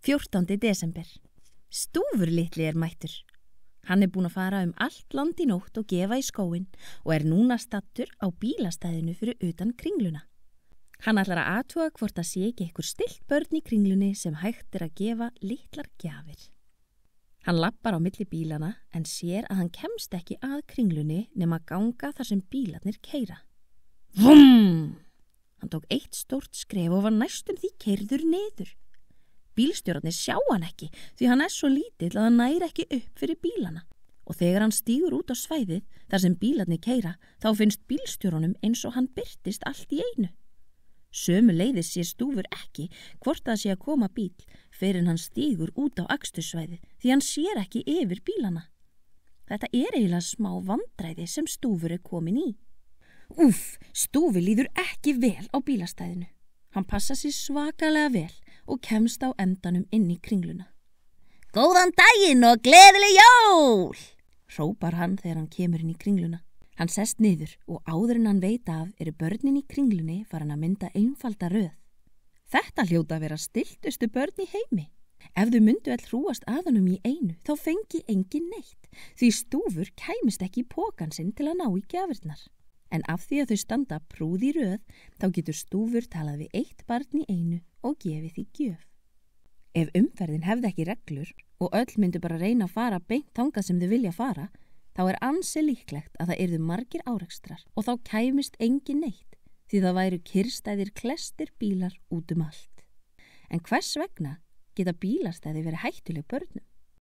14. desember. Stúfur litli mættur. Hann búinn að fara allt land í nótt og gefa í skóinn og núna stattur á bílastæðinu fyrir utan Kringluna. Hann ætlar að athuga hvort sé ekki einhver stillt börn í Kringlunni sem hægt að gefa litlar gjafir. Hann lappar á milli bílana en sér að hann kemst ekki að Kringlunni nema ganga þar sem bílarnir keyra. Vum! Hann tók eitt stórt skref og var næstum því keyrður niður. Bílstjórarnir sjá hann ekki því hann svo lítill að hann nær ekki upp fyrir bílana. Og þegar hann stígur út á svæðið þar sem bílarnir keyra þá finnst bílstjórunum eins og hann birtist allt í einu. Sömuleiðis sér Stúfur ekki hvort það sé að koma bíl fyrr en hann stígur út á akstursvæðið því hann sér ekki yfir bílana. Þetta eiginlega smá vandræði sem Stúfur komin í. Úff, Stúfi líður ekki vel á bílastæðinu. Hann passa sig svakalega vel og kemst á endanum inn í Kringluna. Góðan daginn og gleðileg jól! Hrópar hann þegar hann kemur inn í Kringluna. Hann sest niður og áður en hann veit af börnin í Kringlunni farin að mynda einfalda röð. Þetta hljóta að vera stilltustu börn í heimi. Ef þau myndu hrúast að honum í einu þá fengi engin neitt því Stúfur kæmist ekki í pokann sinn til að ná í gjafirnar. En af því að þau standa prúð í röð, þá getur Stúfur talað við eitt barn í einu og gefið því gjöf. Ef umferðin hefði ekki reglur og öll myndu bara reyna að fara beint þangað sem þau vilja fara, þá ansi líklegt að það yrðu margir árekstrar og þá kæmist engin neitt, því það væru kyrrstæðir klestir bílar út allt. En hvers vegna geta bílastæði verið hættuleg börnum?